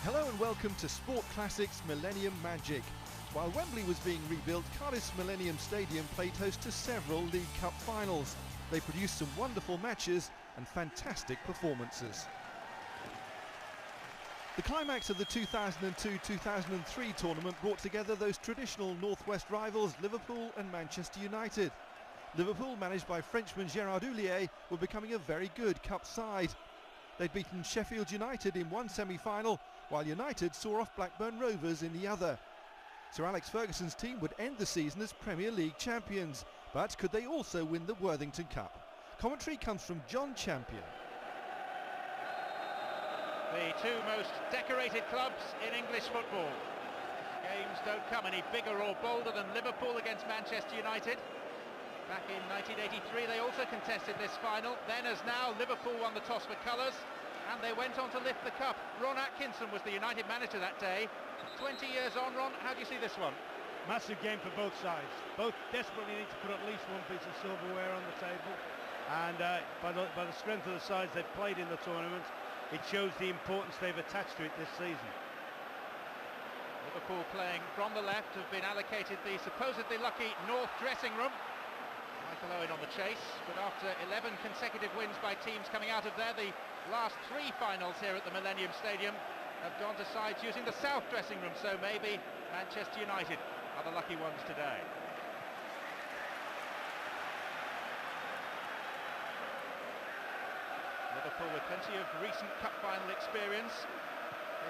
Hello and welcome to Sport Classics Millennium Magic. While Wembley was being rebuilt, Cardiff's Millennium Stadium played host to several League Cup finals. They produced some wonderful matches and fantastic performances. The climax of the 2002-2003 tournament brought together those traditional northwest rivals Liverpool and Manchester United. Liverpool, managed by Frenchman Gérard Houllier, were becoming a very good cup side. They'd beaten Sheffield United in one semi-final, while United saw off Blackburn Rovers in the other. Sir Alex Ferguson's team would end the season as Premier League champions, but could they also win the Worthington Cup? Commentary comes from John Champion. The two most decorated clubs in English football. Games don't come any bigger or bolder than Liverpool against Manchester United. Back in 1983 they also contested this final. Then as now, Liverpool won the toss for colours and they went on to lift the cup. Ron Atkinson was the United manager that day. 20 years on, Ron, how do you see this one? Massive game for both sides. Both desperately need to put at least one piece of silverware on the table, and by the strength of the sides they've played in the tournament, it shows the importance they've attached to it this season. Liverpool playing from the left have been allocated the supposedly lucky North dressing room. Michael Owen on the chase, but after 11 consecutive wins by teams coming out of there, the last three finals here at the Millennium Stadium have gone to sides using the South dressing room, so maybe Manchester United are the lucky ones today. Liverpool with plenty of recent cup final experience.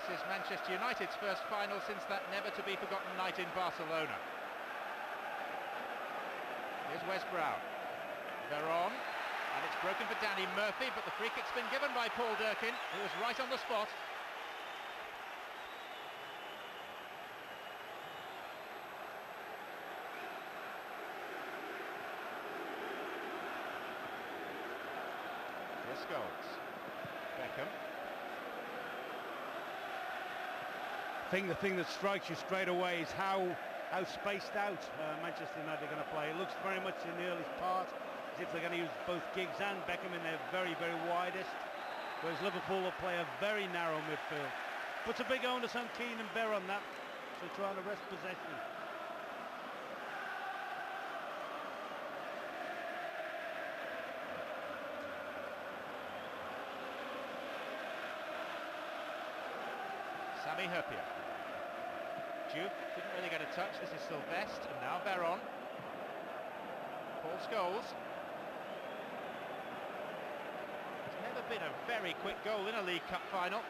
This is Manchester United's first final since that never-to-be-forgotten night in Barcelona. Here's Wes Brown. Veron, and it's broken for Danny Murphy, but the free kick's been given by Paul Durkin, who was right on the spot. Here's Scholes. Beckham. The thing that strikes you straight away is how spaced out Manchester United are going to play. It looks very much in the early part as if they're going to use both Giggs and Beckham in their very, very widest, whereas Liverpool will play a very narrow midfield. Puts a big onus on Keane and Bear on that, so trying to wrest possession. Sami Hyypiä. Juve didn't really get a touch. This is Sylvestre, and now Veron. Paul Scholes. It's never been a very quick goal in a League Cup final.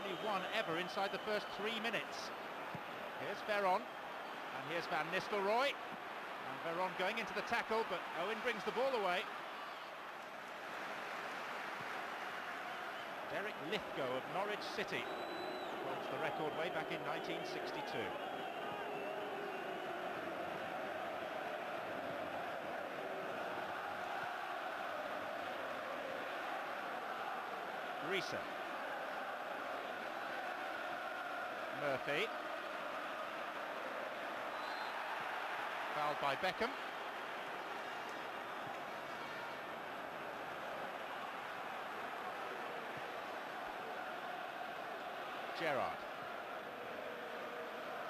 Only one ever inside the first 3 minutes. Here's Veron, and here's Van Nistelrooy. And Veron going into the tackle, but Owen brings the ball away. Derek Lithgow of Norwich City holds the record way back in 1962. Risa. Murphy. Fouled by Beckham. Gerrard.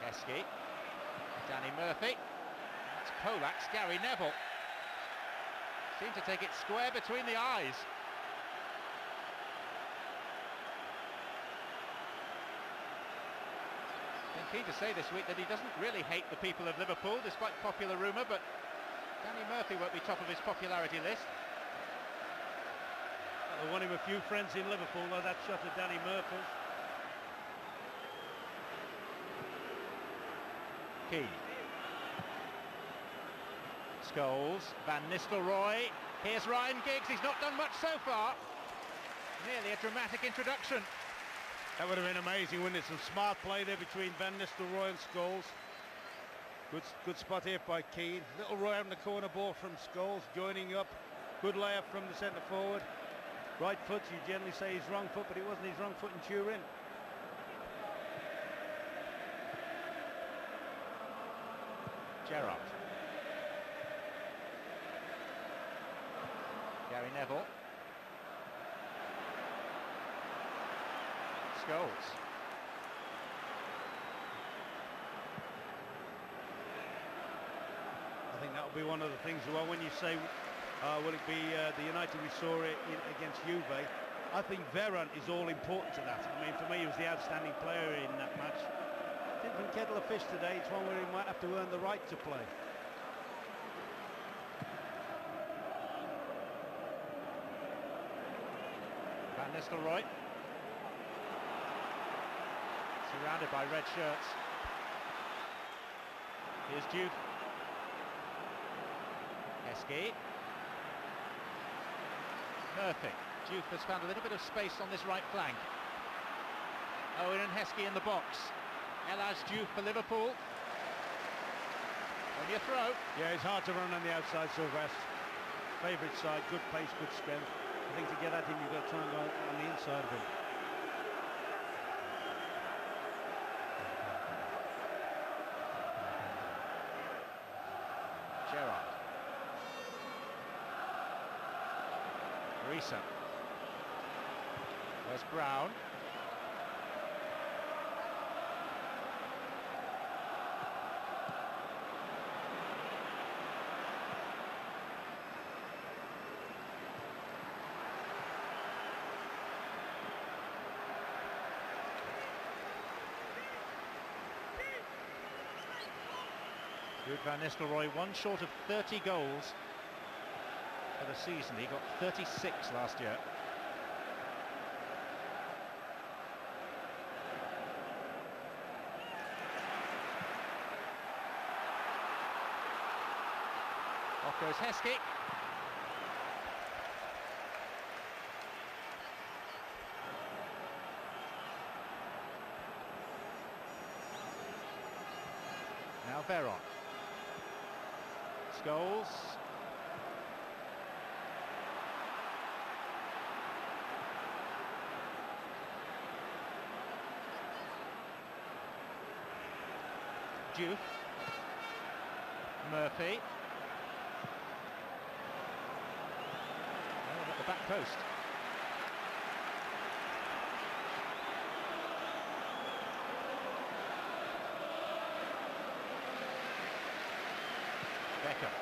Keski. Danny Murphy. That's Polak's Gary Neville. Seemed to take it square between the eyes. Been keen to say this week that he doesn't really hate the people of Liverpool, despite popular rumour, but Danny Murphy won't be top of his popularity list. They won him a few friends in Liverpool, though that shot at Danny Murphy's. Keane. Scholes, Van Nistelrooy. Here's Ryan Giggs, he's not done much so far. Nearly a dramatic introduction. That would have been amazing, wouldn't it? Some smart play there between Van Nistelrooy and Scholes. Good spot here by Keane. Little Roy on the corner ball from Scholes, joining up. Good layup from the centre forward. Right foot, you generally say his wrong foot, but it wasn't his wrong foot in Turin. Gerrard. Gary Neville. Scholes. I think that will be one of the things. Well, when you say, will it be the United we saw it against Juve? I think Veron is all important to that. I mean, for me, he was the outstanding player in that match. Different kettle of fish today. It's one where he might have to earn the right to play. Van Nistelrooy. Surrounded by red shirts. Here's Duke. Heskey. Murphy. Duke has found a little bit of space on this right flank. Owen and Heskey in the box. Elhaj Diouf for Liverpool. On your throw. Yeah, it's hard to run on the outside, Sylvester. Favourite side, good pace, good strength. I think to get at him, you've got to try and go on the inside of him. Gerrard. Risa. Where's Brown? Ruud van Nistelrooy, one short of 30 goals for the season. He got 36 last year. Off goes Heskey. Now Veron. Scholes. Diouf. Murphy. Oh, at the back post. Beckham.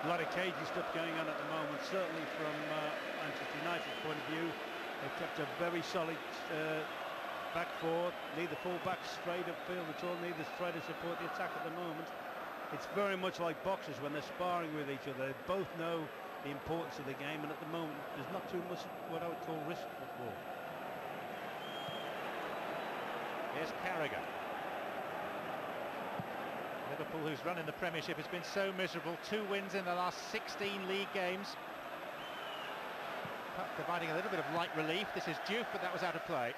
A lot of cagey stuff going on at the moment, certainly from Manchester United's point of view. They've kept a very solid back four, neither full back straight upfield at all, neither try to support the attack at the moment. It's very much like boxers when they're sparring with each other. They both know the importance of the game, and at the moment there's not too much what I would call risk football. Here's Carragher. Liverpool, whose run in the Premiership has been so miserable, 2 wins in the last 16 league games. Providing a little bit of light relief. This is Diouf, but that was out of play.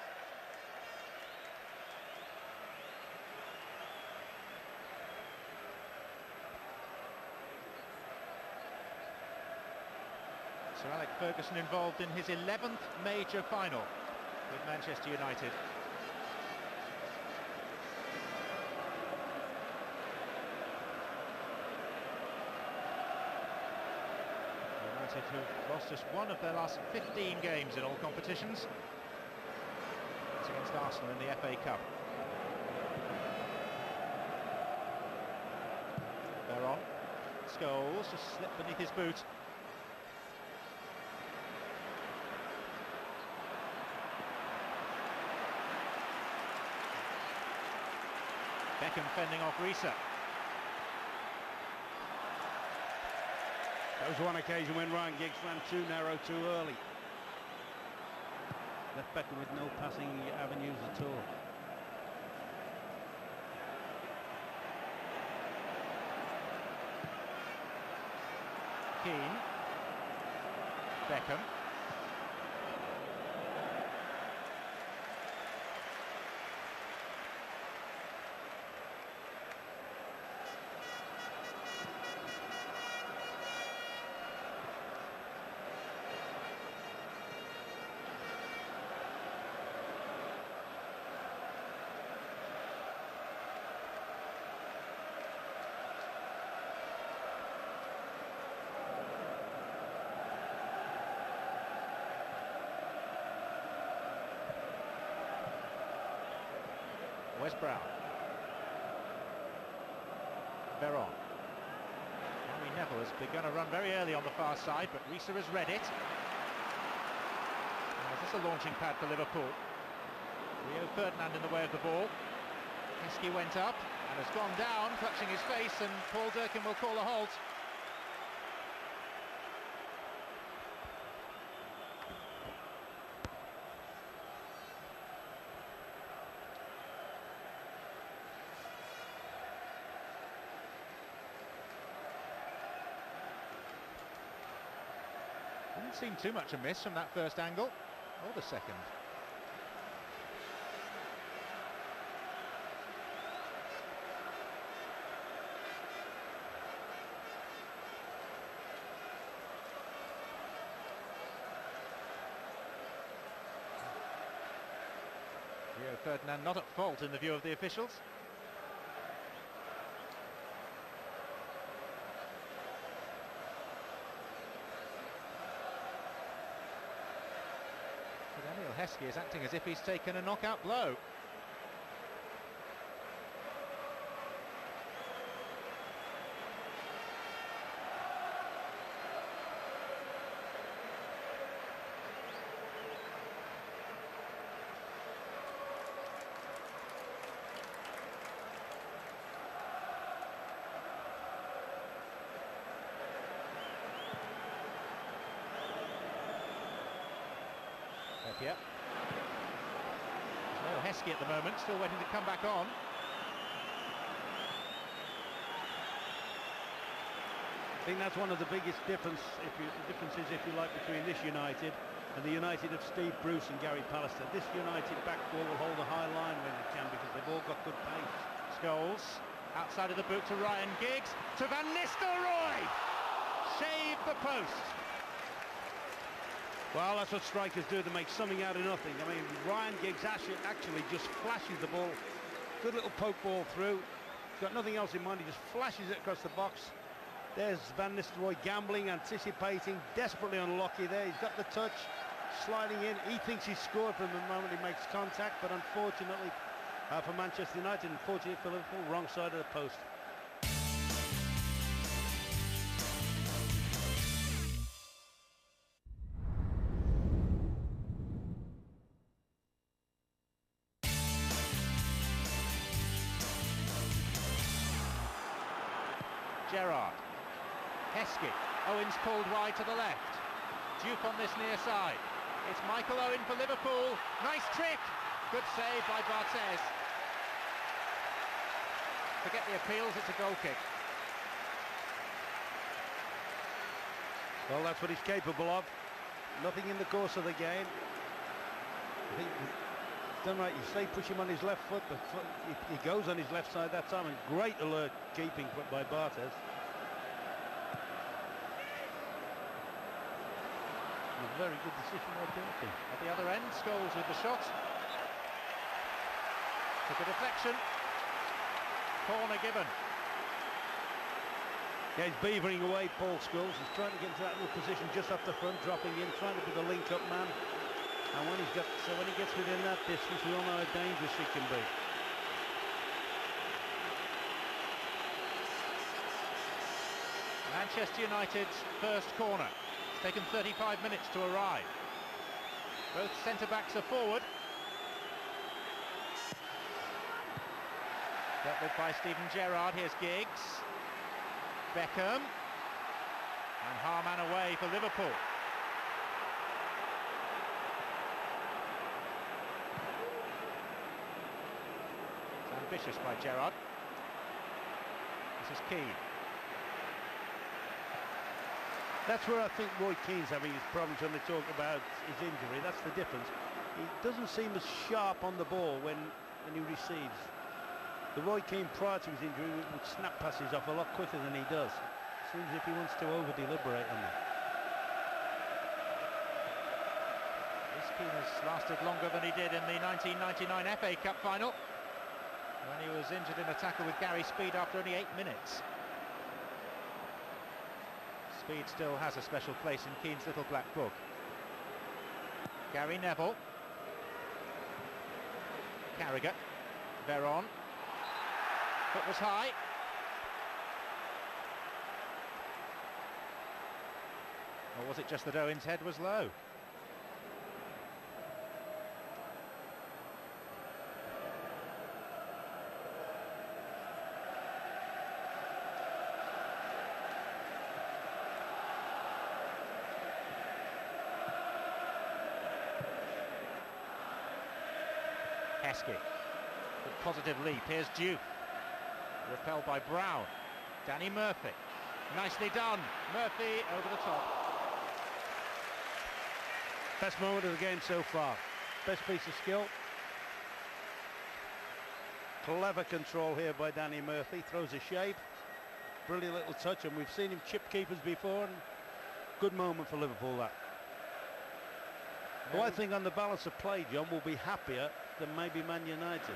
Sir Alex Ferguson involved in his 11th major final with Manchester United. Who've lost just one of their last 15 games in all competitions. It's against Arsenal in the FA Cup. Veron. Scholes just slipped beneath his boot. Beckham fending off Risa. That was one occasion when Ryan Giggs ran too narrow too early. Left Beckham with no passing avenues at all. Keane. Beckham. Wes Brown. Veron. Gary Neville has begun a run very early on the far side, but Risa has read it. Is this a launching pad for Liverpool? Rio Ferdinand in the way of the ball. Heskey went up and has gone down, clutching his face, and Paul Durkin will call a halt. Didn't seem too much amiss from that first angle, or the second. Rio Ferdinand not at fault in the view of the officials. But Emil Heskey is acting as if he's taken a knockout blow. Yep. No Heskey at the moment, still waiting to come back on. I think that's one of the biggest differences, if you like, between this United and the United of Steve Bruce and Gary Pallister. This United back four will hold a high line when they can because they've all got good pace. Scholes outside of the boot to Ryan Giggs, to Van Nistelrooy! Shave the post. Well, that's what strikers do, to make something out of nothing. I mean, Ryan Giggs actually just flashes the ball. Good little poke ball through. He's got nothing else in mind, he just flashes it across the box. There's Van Nistelrooy gambling, anticipating, desperately unlucky there. He's got the touch, sliding in. He thinks he's scored from the moment he makes contact, but unfortunately for Manchester United, unfortunately for Liverpool, wrong side of the post. Gerrard. Heskey. Owens pulled wide to the left. Dupe on this near side. It's Michael Owen for Liverpool. Nice trick. Good save by Barthez. Forget the appeals, it's a goal kick. Well, that's what he's capable of. Nothing in the course of the game. I think he's done right. You say push him on his left foot, but he goes on his left side that time, and great alert keeping by Barthez. A very good decision by Durkin. At the other end, Scholes with the shot. Took a deflection. Corner given. Yeah, he's beavering away, Paul Scholes. He's trying to get into that little position just off the front, dropping in, trying to be the link-up man. And when he gets within that distance, we all know how dangerous he can be. Manchester United's first corner. It's taken 35 minutes to arrive. Both centre-backs are forward. Dealt with by Steven Gerrard. Here's Giggs. Beckham. And Harman away for Liverpool. It's ambitious by Gerrard. This is Keane. That's where I think Roy Keane's having his problems when they talk about his injury. That's the difference. He doesn't seem as sharp on the ball when he receives. The Roy Keane prior to his injury would snap passes off a lot quicker than he does. Seems as if he wants to over-deliberate on them. This Keane has lasted longer than he did in the 1999 FA Cup final, when he was injured in a tackle with Gary Speed after only 8 minutes. Speed still has a special place in Keane's little black book. Gary Neville. Carragher. Veron. Foot was high. Or was it just that Owen's head was low? Heskey. Good positive leap. Here's Duke. Repelled by Brown. Danny Murphy. Nicely done. Murphy over the top. Best moment of the game so far. Best piece of skill. Clever control here by Danny Murphy. Throws a shape. Brilliant little touch, and we've seen him chip keepers before. And good moment for Liverpool, that. Who I think on the balance of play, John, will be happier than maybe Man United.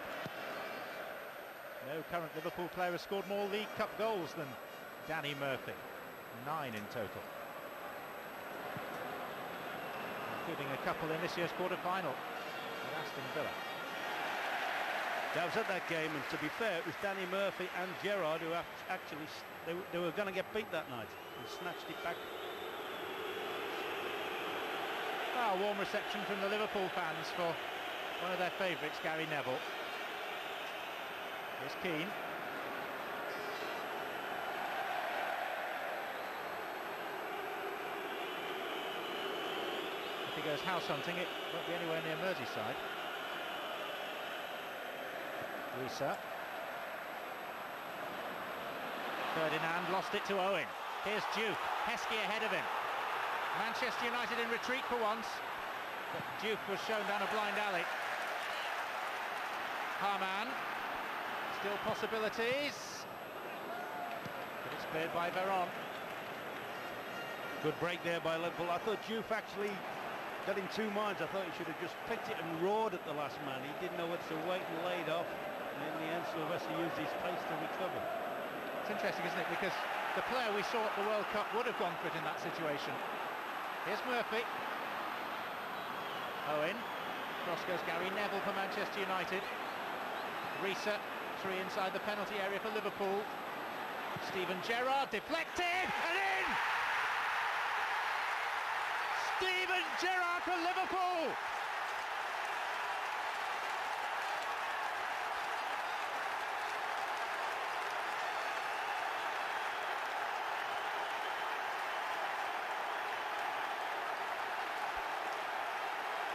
No current Liverpool player has scored more League Cup goals than Danny Murphy. 9 in total, including a couple in this year's quarter-final with Aston Villa. I was at that game, and to be fair, it was Danny Murphy and Gerrard who actually they were going to get beat that night and snatched it back. A warm reception from the Liverpool fans for one of their favourites, Gary Neville. Here's Keane. If he goes house hunting, it won't be anywhere near Merseyside. Risa. Ferdinand lost it to Owen. Here's Duke. Heskey ahead of him. Manchester United in retreat for once, but Duke was shown down a blind alley. Harman, still possibilities, but it's cleared by Veron. Good break there by Liverpool. I thought Duke actually got in two minds. I thought he should have just picked it and roared at the last man. He didn't know whether to wait and laid off, and in the end Sylvester used his pace to recover. It's interesting, isn't it, because the player we saw at the World Cup would have gone for it in that situation. Here's Murphy. Owen. Cross goes Gary Neville for Manchester United. Risa, 3 inside the penalty area for Liverpool. Steven Gerrard deflected and in! Steven Gerrard for Liverpool!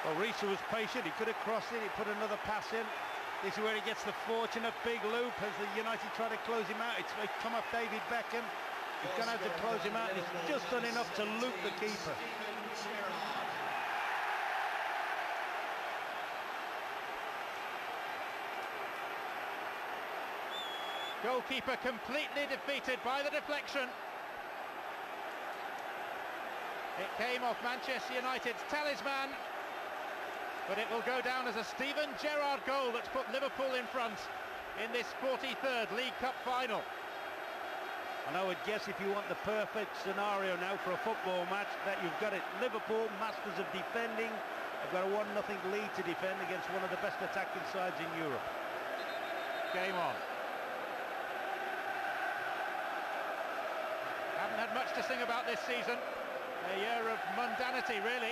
Well, Risa was patient. He could have crossed it. He put another pass in. This is where he gets the fortunate big loop as the United try to close him out. It's come up David Beckham. He's gone out to close him out, and he's just done enough to loop the keeper. Goalkeeper completely defeated by the deflection. It came off Manchester United's talisman, but it will go down as a Steven Gerrard goal that's put Liverpool in front in this 43rd League Cup final. And I would guess if you want the perfect scenario now for a football match, that you've got it. Liverpool, masters of defending, have got a 1-0 lead to defend against one of the best attacking sides in Europe. Game on. Haven't had much to sing about this season. A year of mundanity, really.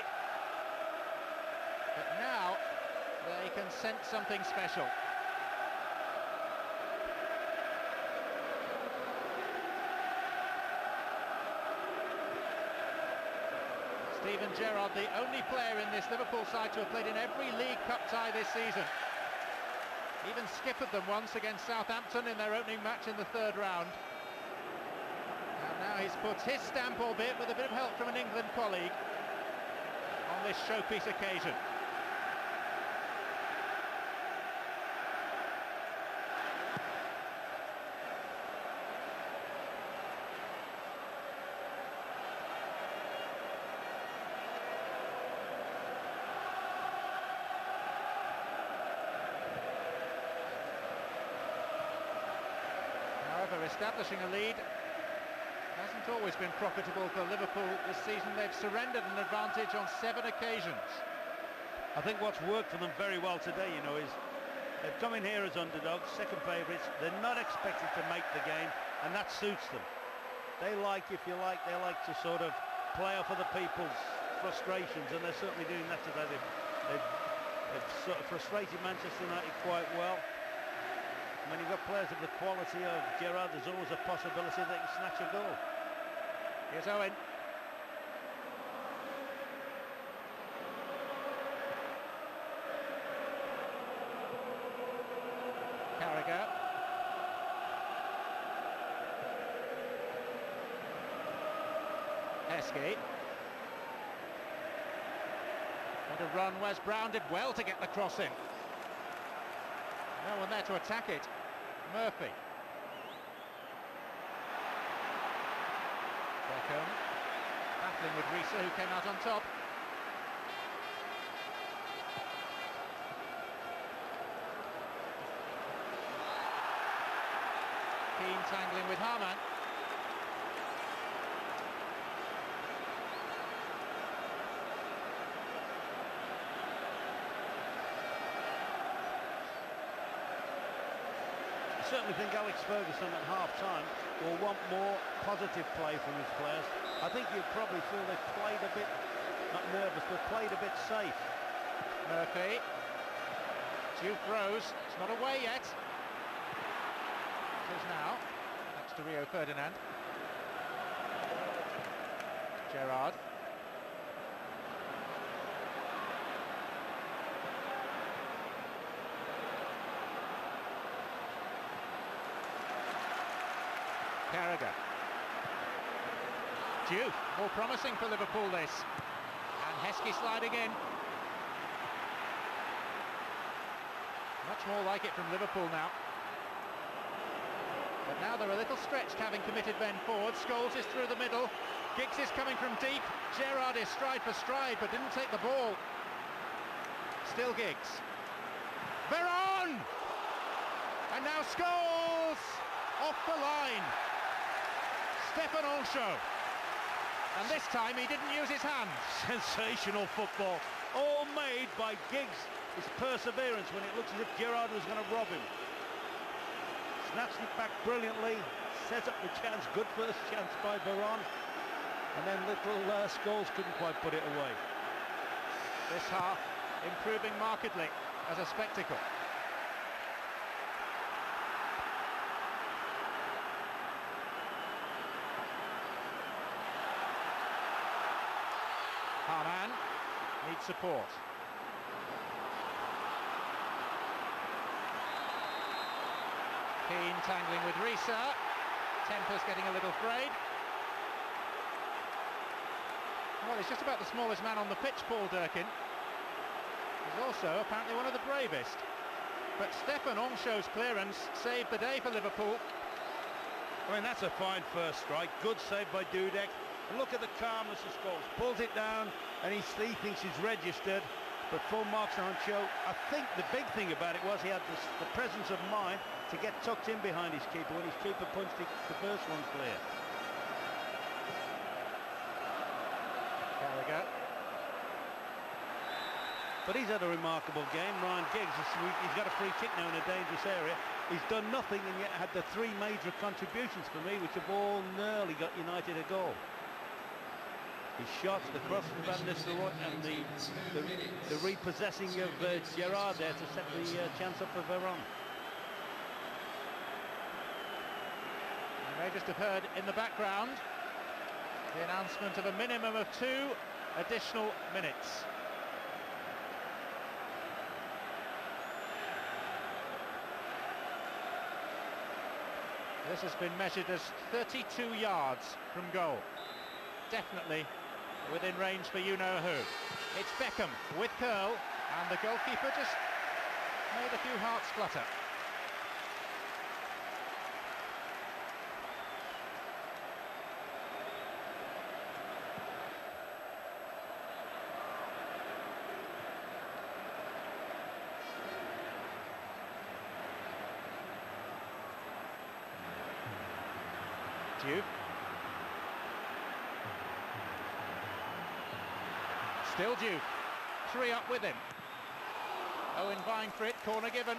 But now they can sense something special. Steven Gerrard, the only player in this Liverpool side to have played in every League Cup tie this season. Even skippered them once against Southampton in their opening match in the 3rd round. And now he's put his stamp, albeit with a bit of help from an England colleague, on this showpiece occasion. However, establishing a lead hasn't always been profitable for Liverpool this season. They've surrendered an advantage on 7 occasions. I think what's worked for them very well today, you know, is They've come in here as underdogs, second favourites. They're not expected to make the game, and that suits them. They like, if you like, they like to sort of play off other people's frustrations, and they're certainly doing that today. They've sort of frustrated Manchester United quite well. When you've got players of the quality of Gerrard, there's always a possibility they can snatch a goal. Here's Owen. Carragher. Heskey. What a run. Wes Brown did well to get the cross in. No one there to attack it. Murphy. Beckham. Battling with Risa, who came out on top. Keane tangling with Harman. I certainly think Alex Ferguson at half-time will want more positive play from his players. I think you'd probably feel they've played a bit, not nervous, but played a bit safe. Murphy. Diouf throws. It's not away yet. It is now. Thanks to Rio Ferdinand. Gerrard. Carragher. Diouf, more promising for Liverpool this. And Heskey sliding in. Much more like it from Liverpool now. But now they're a little stretched, having committed men forward. Scholes is through the middle. Giggs is coming from deep. Gerrard is stride for stride, but didn't take the ball. Still Giggs. Veron! And now Scholes! Off the line. Stefan Onsho. And this time he didn't use his hands. Sensational football. All made by Giggs. His perseverance when it looks as if Gerrard was going to rob him. Snatched it back brilliantly. Set up the chance. Good first chance by Veron. And then little Scholes couldn't quite put it away. This half improving markedly as a spectacle. Harman needs support. Keane tangling with Risa. Temper's getting a little frayed. Well, he's just about the smallest man on the pitch, Paul Durkin. He's also apparently one of the bravest. But Stefan Onsho's clearance saved the day for Liverpool. I mean, that's a fine first strike. Good save by Dudek. And look at the calmness of Scholes. Pulls it down, and he thinks he's registered. But full marks on Onsho. I think the big thing about it was he had the presence of mind to get tucked in behind his keeper when his keeper punched the first one clear. Carragher. But he's had a remarkable game. Ryan Giggs, he's got a free kick now in a dangerous area. He's done nothing and yet had the three major contributions for me, which have all nearly got United a goal. His shots, the cross from Van Nistelrooy, and the repossessing of Gerrard there to set the chance up for Veron. You may just have heard in the background the announcement of a minimum of 2 additional minutes. This has been measured as 32 yards from goal. Definitely within range for you-know-who. It's Beckham with curl, and the goalkeeper just made a few hearts flutter. Diouf. Still Diouf. 3 up with him. Owen vying for it, corner given.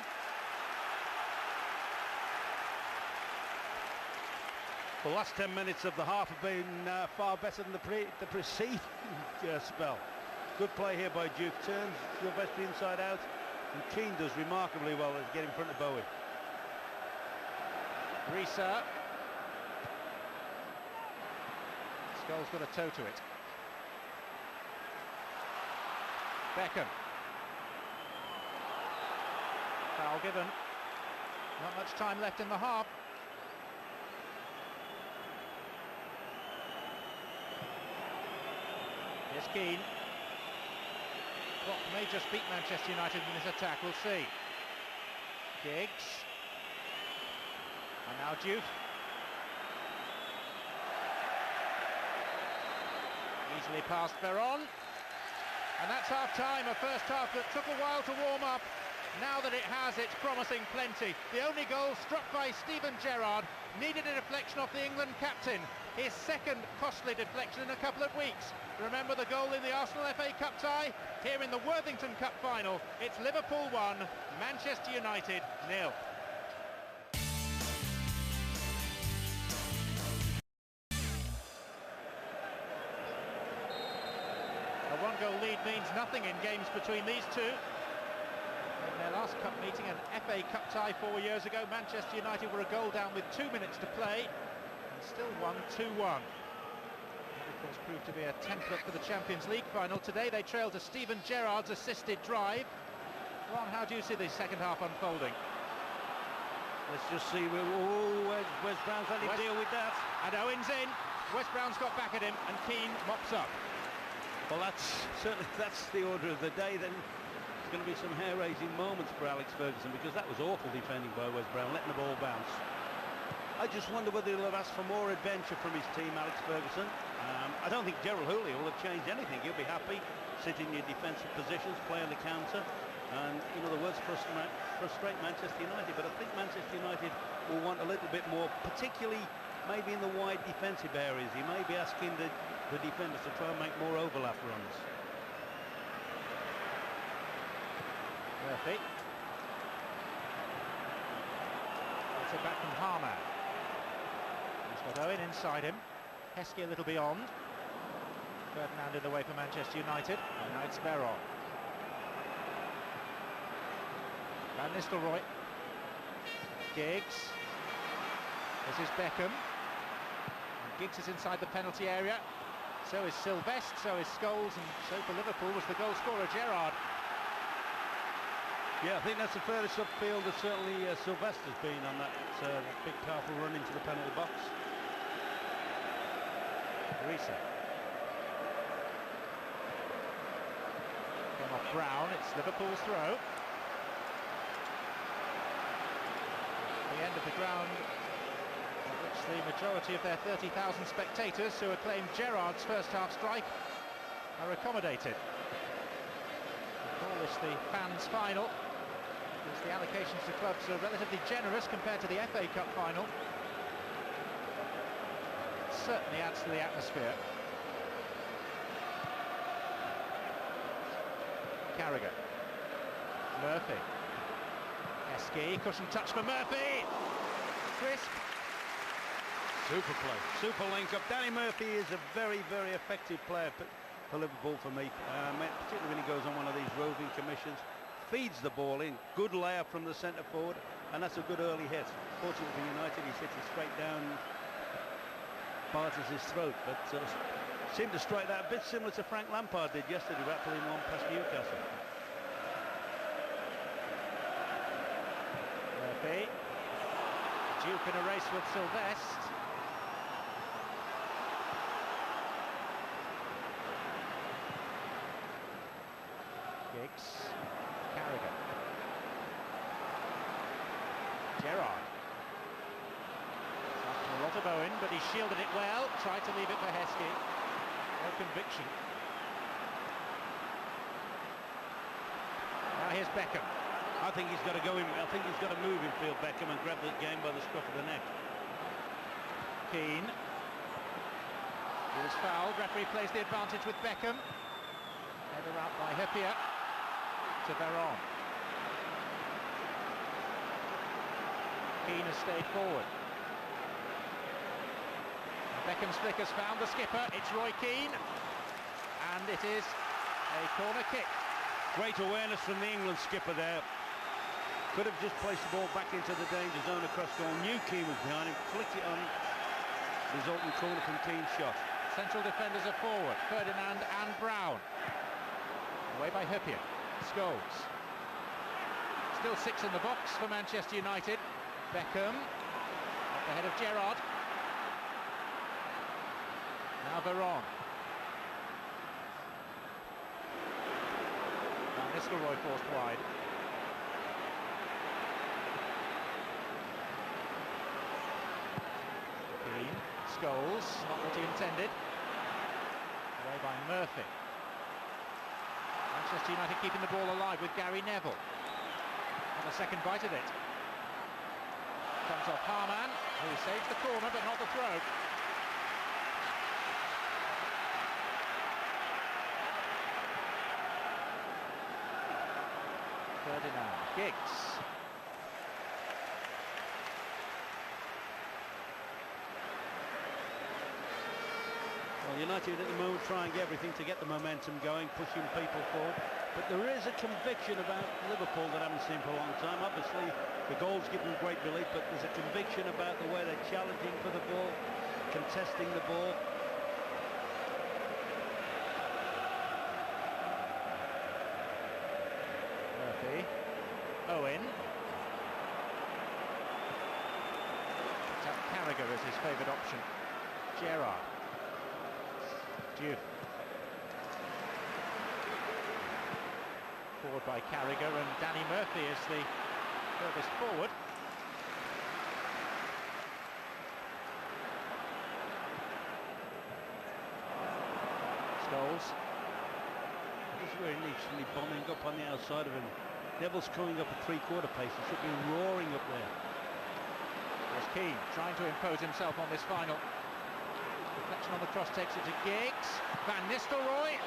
The last 10 minutes of the half have been far better than the preceding spell. Good play here by Duke. Turns Sylvester inside out, and Keane does remarkably well as get in front of Bowen. Risa. Scholl's got a toe to it. Beckham. Foul given. Not much time left in the half. Here's Keane. What may just beat Manchester United in this attack, we'll see. Giggs. And now Duke. Easily past Veron. And that's half-time, a first half that took a while to warm up. Now that it has, it's promising plenty. The only goal struck by Steven Gerrard needed a deflection off the England captain. His second costly deflection in a couple of weeks. Remember the goal in the Arsenal FA Cup tie? Here in the Worthington Cup final, it's Liverpool 1, Manchester United 0. A one-goal lead means nothing in games between these two. In their last cup meeting, an FA Cup tie 4 years ago, Manchester United were a goal down with 2 minutes to play and still won 2-1. That, of course, proved to be a template for the Champions League final. Today they trailed to Steven Gerrard's assisted drive. Ron, how do you see the second half unfolding? Let's just see. Wes Brown's had to deal with that. And Owen's in. Wes Brown's got back at him, and Keane mops up. Well, that's the order of the day. Then there's going to be some hair-raising moments for Alex Ferguson, because that was awful defending by Wes Brown, letting the ball bounce. I just wonder whether he'll have asked for more adventure from his team, Alex Ferguson. I don't think Gerald Houllier will have changed anything. He'll be happy, sit in your defensive positions, play on the counter, and in other words, frustrate Manchester United. But I think Manchester United will want a little bit more, particularly maybe in the wide defensive areas. He may be asking the defenders to try and make more overlap runs. Murphy. It's it back from Harman. He's got Owen inside him. Heskey a little beyond. Ferdinand in the way for Manchester United. And now it's Veron. Van Nistelrooy. Giggs. This is Beckham. And Giggs is inside the penalty area. So is Sylvester, so is Scholes, and so for Liverpool was the goal scorer, Gerrard. Yeah, I think that's the furthest upfield that certainly Sylvester's been on that big powerful run into the penalty box. Risa. Come off Brown, it's Liverpool's throw. The end of the ground, at which the majority of their 30,000 spectators who acclaimed Gerrard's first half strike are accommodated. We call this the fans' final, because the allocations to clubs are relatively generous compared to the FA Cup final. It certainly adds to the atmosphere. Carragher. Murphy. Heskey, cushion touch for Murphy. Crisp. Super play, super link up. Danny Murphy is a very, very effective player for Liverpool for me, particularly when he goes on one of these roving commissions. Feeds the ball in, good layup from the centre forward, and that's a good early hit. Fortunately for United, he sits it straight down Bartes' throat, but seemed to strike that a bit similar to Frank Lampard did yesterday, rattling one past Newcastle. Murphy. Duke in a race with Sylvester. Giggs. Carragher. Gerrard. After a lot of Owen, but he shielded it well. Tried to leave it for Heskey. No conviction. Now here's Beckham. I think he's got to go in. I think he's got to move infield, Beckham, and grab the game by the scruff of the neck. Keane. He was fouled. Referee plays the advantage with Beckham. Header out by Hippier to Veron. Keane has stayed forward. Beckham's flick has found the skipper. It's Roy Keane, and it is a corner kick. Great awareness from the England skipper there. Could have just placed the ball back into the danger zone across goal. Knew Keane was behind him, flicked it on, resulting corner from Keane's shot. Central defenders are forward, Ferdinand and Brown. Away by Huppier. Scholes. Still 6 in the box for Manchester United. Beckham at the head of Gerrard. Now Veron. Van Nistelrooy forced wide. Keane. Scholes, not what he intended. Away by Murphy. Manchester United keeping the ball alive with Gary Neville. And a second bite of it. Comes off Harman, who saves the corner but not the throw. Ferdinand. Giggs. Well, United at the moment trying everything to get the momentum going, pushing people forward. But there is a conviction about Liverpool that I haven't seen for a long time. Obviously, the goals give them great relief, but there's a conviction about the way they're challenging for the ball, contesting the ball. Murphy. Owen. Carragher is his favourite option. Gerrard. Diouf. Forward by Carragher, and Danny Murphy is the furthest forward. Scholes. This is where he needs to be bombing up on the outside of him. Neville's coming up at three-quarter pace. He should be roaring up there. There's Keane trying to impose himself on this final. Deflection on the cross takes it to Giggs. Van Nistelrooy.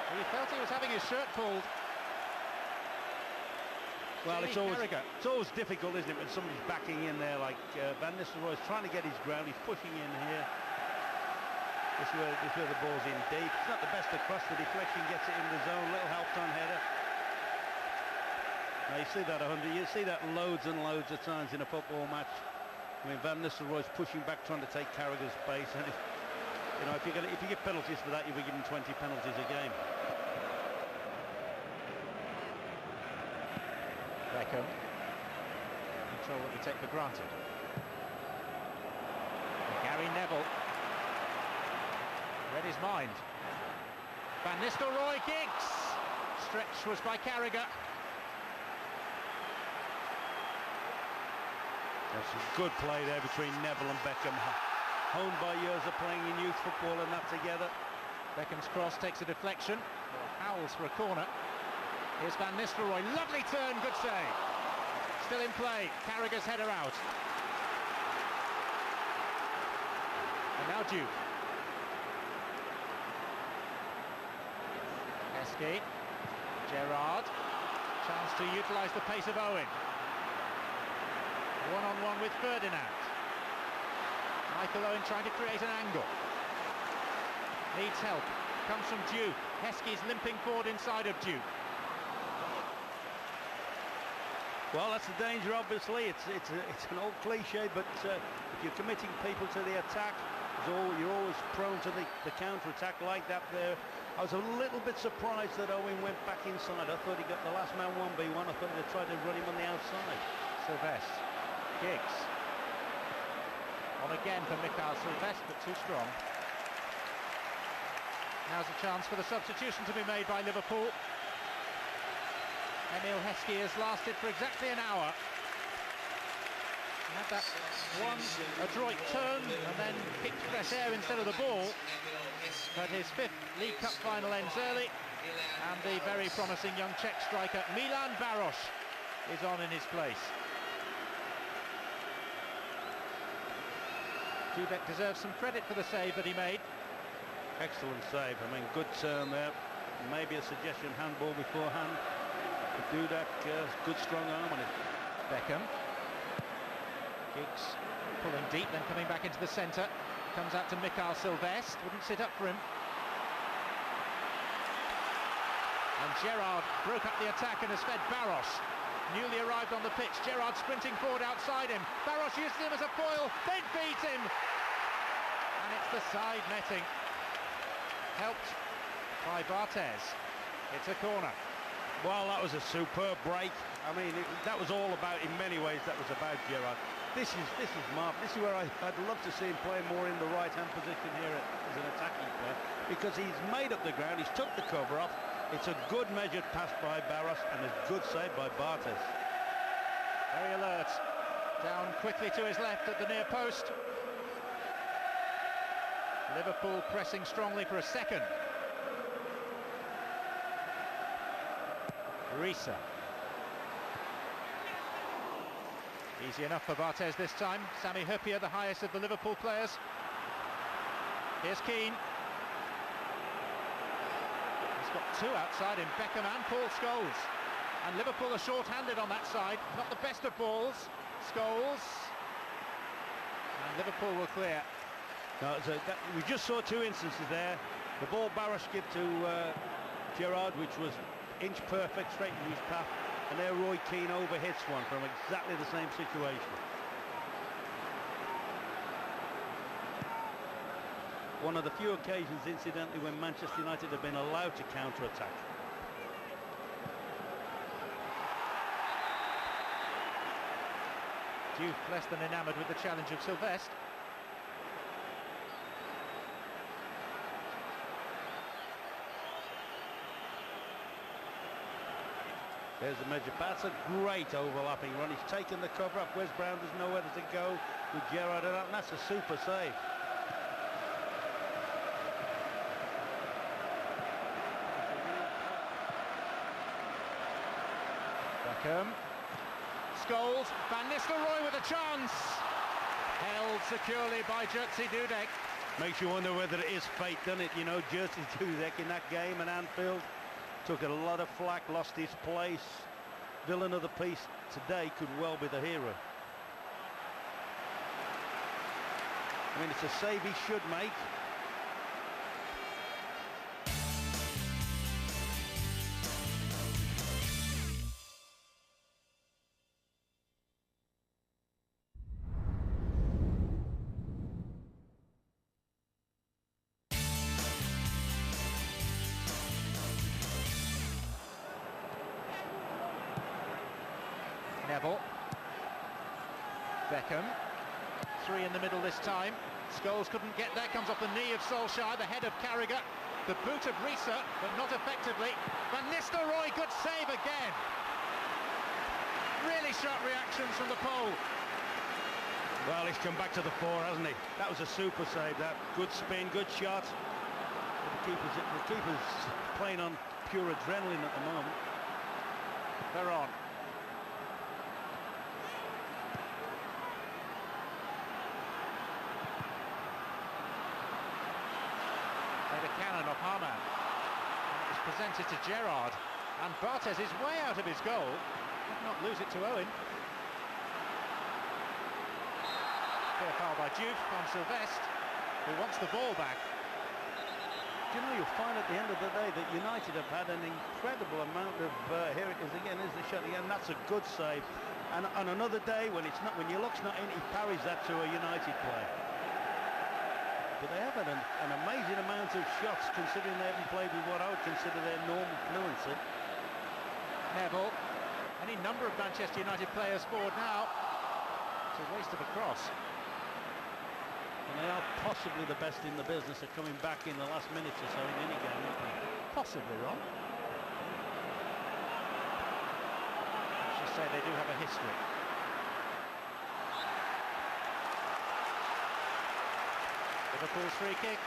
He felt he was having his shirt pulled. Well, it's always difficult, isn't it, when somebody's backing in there like Van Nistelrooy's trying to get his ground. He's pushing in here. This is where the ball's in deep. It's not the best across. The deflection gets it in the zone. Little help-on header. Now you see that you see that loads and loads of times in a football match. I mean, Van Nistelrooy's pushing back, trying to take Carragher's space, and if you get penalties for that, you'll be given 20 penalties a game. Beckham. Control what we take for granted. And Gary Neville read his mind. Van Nistelrooy. Giggs. Stretch was by Carragher. That's a good play there between Neville and Beckham. Honed by years of playing in youth football and that together. Beckham's cross takes a deflection. Howells for a corner. Here's Van Nistelrooy. Lovely turn, good save. Still in play. Carragher's header out. And now Diouf. Heskey. Gerrard. Chance to utilise the pace of Owen. One-on-one with Ferdinand. Michael Owen trying to create an angle. Needs help. Comes from Diouf. Heskey's limping forward inside of Diouf. Well, that's the danger, obviously. It's an old cliche, but if you're committing people to the attack, you're always prone to the counter-attack like that there. I was a little bit surprised that Owen went back inside. I thought he got the last man 1v1. I thought they tried to run him on the outside. Sylvestre. Giggs. On again for Mikhail Sylvestre, but too strong. Now's a chance for the substitution to be made by Liverpool. Emile Heskey has lasted for exactly an hour. He had that one adroit turn and then kicked fresh air instead of the ball. But his 5th League Cup final ends early, and the very promising young Czech striker Milan Baroš is on in his place. Dubek deserves some credit for the save that he made. Excellent save. I mean, good turn there. Maybe a suggestion handball beforehand. But Dudek, good strong arm on it. Beckham. Giggs pulling deep, then coming back into the centre. Comes out to Mikhail Sylvestre, wouldn't sit up for him. And Gerrard broke up the attack and has fed Barros. Newly arrived on the pitch, Gerrard sprinting forward outside him. Barros uses him as a foil, they beat him! And it's the side netting. Helped by Barthez. It's a corner. Well, that was a superb break. I mean, that was all about, in many ways, that was about Gerrard. This is Mark. This is where I'd love to see him play more in the right-hand position here as an attacking player, because he's made up the ground, he's took the cover off. It's a good measured pass by Barros and a good save by Barthez. Very alert. Down quickly to his left at the near post. Liverpool pressing strongly for a second. Risa. Easy enough for Barthez this time. Sami Hyypiä, the highest of the Liverpool players. Here's Keane. He's got two outside him, Beckham and Paul Scholes. And Liverpool are short-handed on that side. Not the best of balls. Scholes. And Liverpool will clear. No, we just saw two instances there. The ball Barros gave to Gerrard, which was inch perfect, straight into his path. And there Roy Keane overhits one from exactly the same situation. One of the few occasions, incidentally, when Manchester United have been allowed to counter-attack. Diouf less than enamoured with the challenge of Sylvestre. There's the measure pass, a great overlapping run. He's taken the cover up. Wes Brown doesn't know where to go with Gerrard, and that's a super save. Beckham. Scholes. Van Nistelrooy with a chance. Held securely by Jerzy Dudek. Makes you wonder whether it is fate, doesn't it? You know, Jerzy Dudek in that game at Anfield took a lot of flack, lost his place. Villain of the piece today could well be the hero. I mean, it's a save he should make. Neville. Beckham. Three in the middle this time. Scholes couldn't get there, comes off the knee of Solskjaer, the head of Carragher. The boot of Risa, but not effectively. Van Nistelrooy, good save again. Really sharp reactions from the pole. Well, he's come back to the fore, hasn't he? That was a super save, that. Good spin, good shot. The keeper's playing on pure adrenaline at the moment. They're on. A cannon of Hamann. And it was presented to Gerrard, and Barthez is way out of his goal. Did not lose it to Owen. Fair foul by Diouf on Sylvestre, who wants the ball back. Do you know, you'll find at the end of the day that United have had an incredible amount of here it is again, is the shot again. That's a good save. And on another day when your luck's not in, he parries that to a United player. But they have had an amazing amount of shots, considering they haven't played with what I would consider their normal fluency. Neville. Any number of Manchester United players forward now. It's a waste of a cross. And they are possibly the best in the business of coming back in the last minute or so in any game, aren't they? Possibly, Ron. I should say they do have a history. Liverpool's free kick.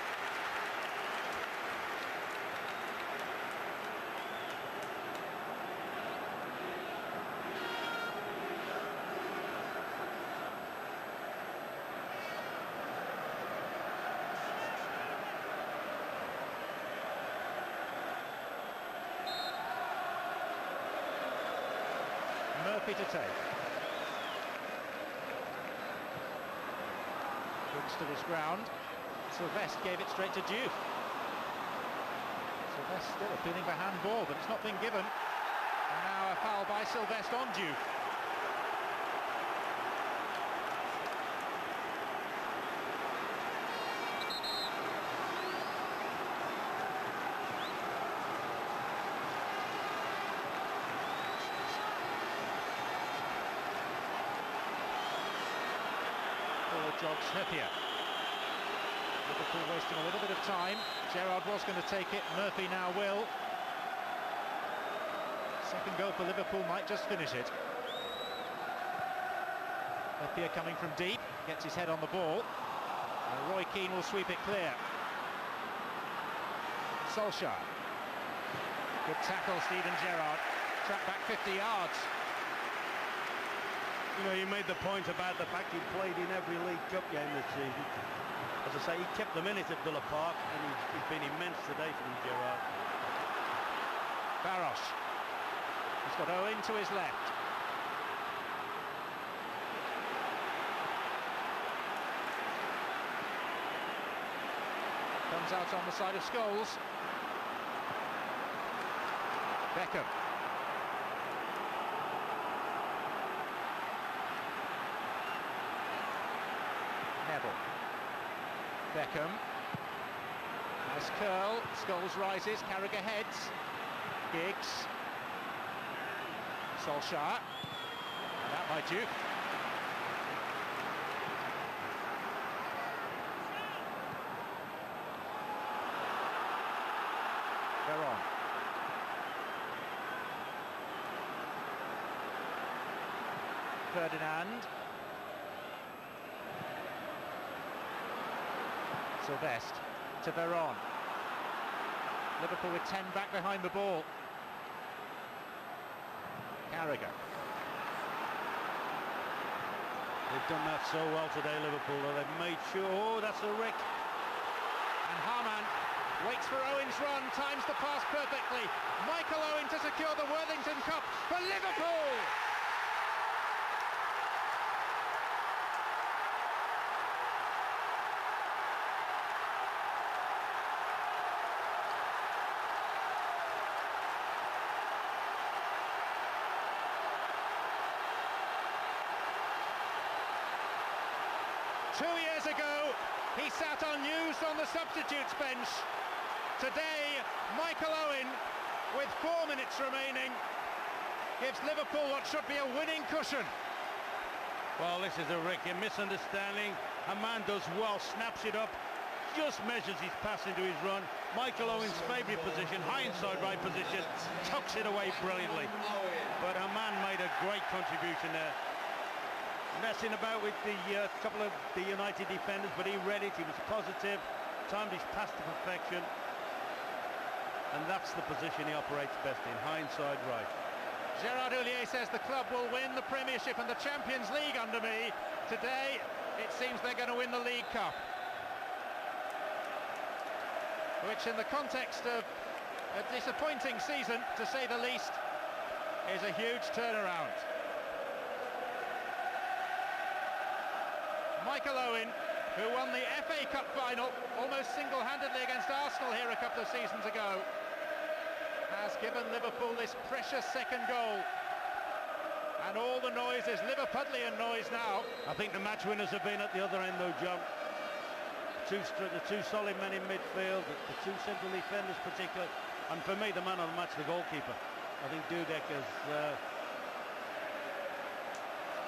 Murphy to take. Good stood his ground. Sylvestre gave it straight to Diouf. Sylvestre still appealing for handball, but it's not been given. And now a foul by Sylvestre on Diouf. Jogs Heppier. Liverpool wasting a little bit of time. Gerrard was going to take it, Murphy now will. Second goal for Liverpool might just finish it. Heppier coming from deep, gets his head on the ball. Roy Keane will sweep it clear. Solskjaer. Good tackle, Steven Gerrard. Track back 50 yards. You know, you made the point about the fact he played in every League Cup game this season. As I say, he kept them in it at Villa Park, and he's been immense today for them, Gerrard. Barros. He's got Owen to his left. Comes out on the side of Scholes. Beckham. Neville. Beckham. Nice curl. Scholes rises. Carragher heads. Giggs. Solskjaer. And that by Diouf. Veron. Ferdinand. Sylvestre to Veron. Liverpool with 10 back behind the ball. Carragher. They've done that so well today, Liverpool. They've made sure. Oh, that's a Rick. And Harman waits for Owen's run, times the pass perfectly. Michael Owen to secure the Worthington Cup for Liverpool. Years ago, he sat unused on the substitutes bench. Today, Michael Owen, with 4 minutes remaining, gives Liverpool what should be a winning cushion. Well, this is a Ricky misunderstanding. A man does well, snaps it up, just measures his pass into his run. Michael Owen's favourite position, high inside right position, tucks it away brilliantly. But a man made a great contribution there. Messing about with the couple of the United defenders, but he read it, he was positive, timed his pass to perfection, and that's the position he operates best in, high inside right. Gérard Houllier says the club will win the Premiership and the Champions League under me. Today, it seems they're going to win the League Cup. Which, in the context of a disappointing season, to say the least, is a huge turnaround. Michael Owen, who won the FA Cup final almost single-handedly against Arsenal here a couple of seasons ago, has given Liverpool this precious second goal. And all the noise is Liverpudlian noise now. I think the match winners have been at the other end though, John. The two solid men in midfield, the two central defenders particularly, and for me the man of the match, the goalkeeper. I think Dudek has,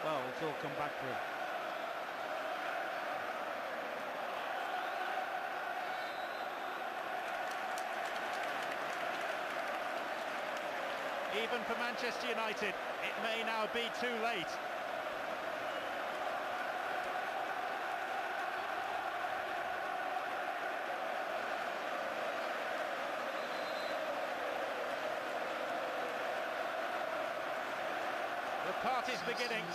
well, it's all come back for him. Even for Manchester United, it may now be too late. The party's beginning,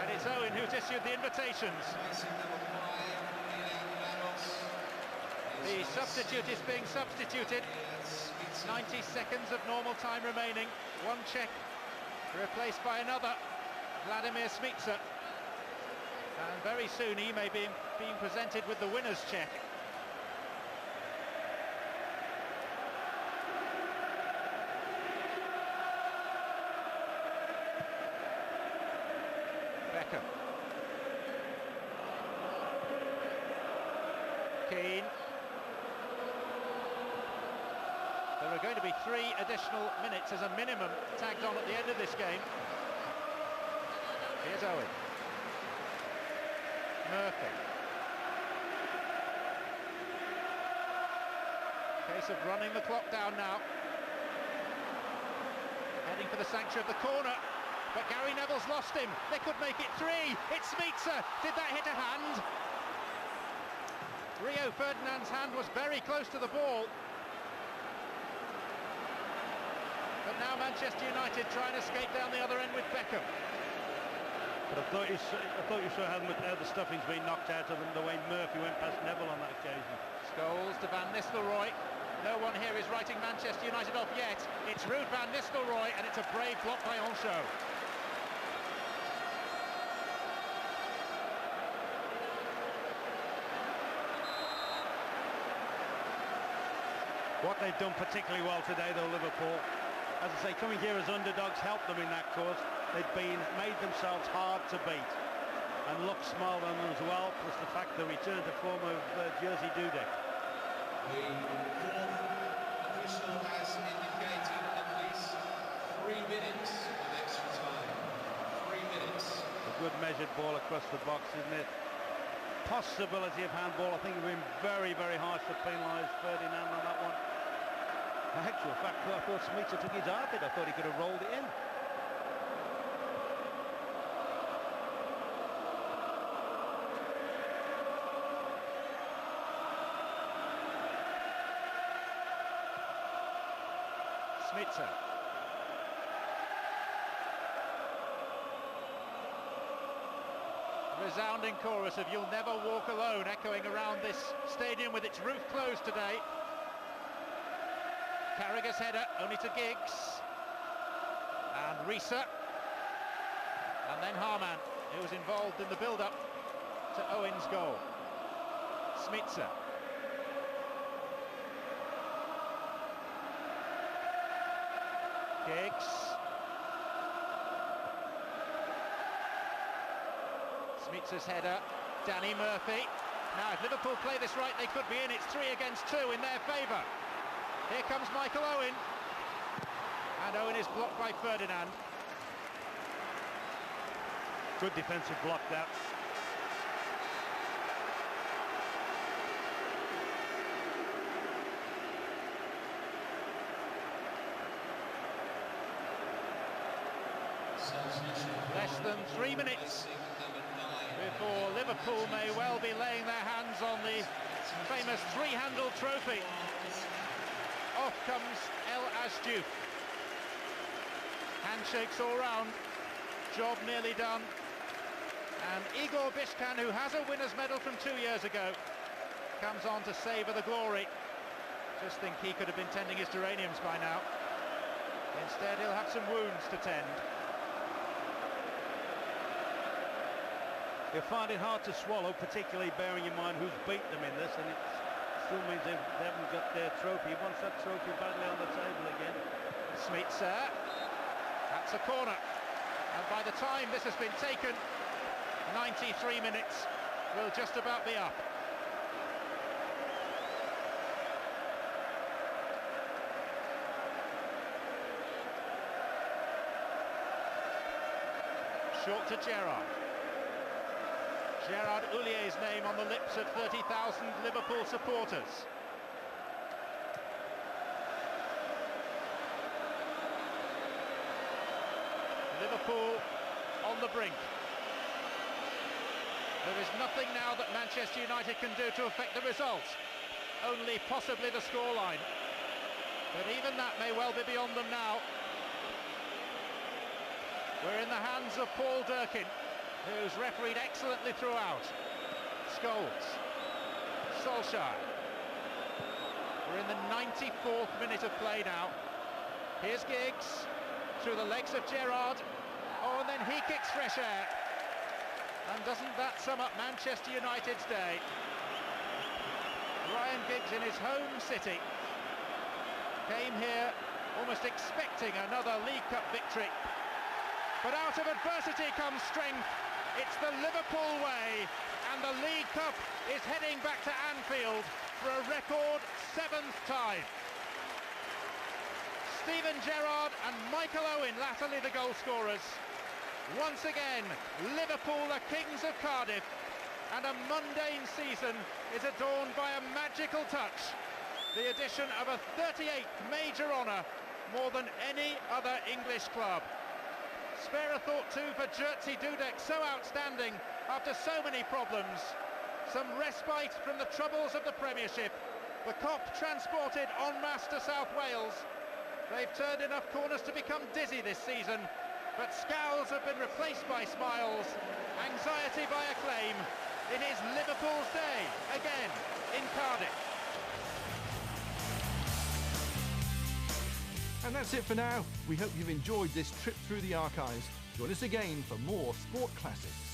and it's Owen who's issued the invitations. The substitute is being substituted. 90 seconds of normal time remaining. One Czech replaced by another, Vladimir Smica. And very soon he may be being presented with the winner's check. Beckham. Keane. There are going to be 3 additional minutes as a minimum tagged on at the end of this game. Here's Owen. Murphy. Case of running the clock down now. Heading for the sanctuary of the corner, but Gary Neville's lost him. They could make it 3. It's Smica. Did that hit a hand? Rio Ferdinand's hand was very close to the ball. But now Manchester United try and escape down the other end with Beckham. But I thought you saw how the stuffing's been knocked out of them, the way Murphy went past Neville on that occasion. Scholes to Van Nistelrooy. No one here is writing Manchester United off yet. It's Ruud Van Nistelrooy, and it's a brave block by Oncho. What they've done particularly well today, though, Liverpool, as I say, coming here as underdogs helped them in that course. They've made themselves hard to beat and look small on them as well, plus the fact the return to form of Jerzy Dudek. The fourth official has indicated at least 3 minutes of extra time. 3 minutes. A good measured ball across the box, isn't it? Possibility of handball. I think we've been very, very harsh to penalise Ferdinand on that one. In actual fact, I thought Smica took his armpit. I thought he could have rolled it in. Smica. Resounding chorus of "You'll Never Walk Alone" echoing around this stadium with its roof closed today. Carragher's header only to Giggs and Risa, and then Harman, who was involved in the build-up to Owen's goal. Smica. Giggs. Smica's header. Danny Murphy. Now, if Liverpool play this right, they could be in. It's 3 against 2 in their favour. Here comes Michael Owen. And Owen is blocked by Ferdinand. Good defensive block, that. Less than 3 minutes before Liverpool may well be laying their hands on the famous 3-handled trophy. Off comes El Asdiouf. Handshakes all round. Job nearly done. And Igor Bishkan, who has a winner's medal from 2 years ago, comes on to savour the glory. Just think he could have been tending his geraniums by now. Instead, he'll have some wounds to tend. You'll find it hard to swallow, particularly bearing in mind who's beat them in this, and it still means they haven't got their trophy. He wants that trophy badly on the table again. Smica. That's a corner. And by the time this has been taken, 93 minutes will just about be up. Short to Gerrard. Gerard Houlliér's name on the lips of 30,000 Liverpool supporters. Liverpool on the brink. There is nothing now that Manchester United can do to affect the result. Only possibly the scoreline. But even that may well be beyond them now. We're in the hands of Paul Durkin, who's refereed excellently throughout. Scholes. Solskjaer. We're in the 94th minute of play now. Here's Giggs through the legs of Gerrard. Oh, and then he kicks fresh air. And doesn't that sum up Manchester United's day? Ryan Giggs in his home city came here almost expecting another League Cup victory. But out of adversity comes strength. It's the Liverpool way, and the League Cup is heading back to Anfield for a record 7th time. Steven Gerrard and Michael Owen latterly the goal scorers. Once again, Liverpool are kings of Cardiff, and a mundane season is adorned by a magical touch. The addition of a 38th major honour, more than any other English club. Spare a thought too for Jerzy Dudek, so outstanding after so many problems. Some respite from the troubles of the Premiership. The Cop transported en masse to South Wales. They've turned enough corners to become dizzy this season, but scowls have been replaced by smiles, anxiety by acclaim. It is Liverpool's day again in Cardiff. And that's it for now. We hope you've enjoyed this trip through the archives. Join us again for more sport classics.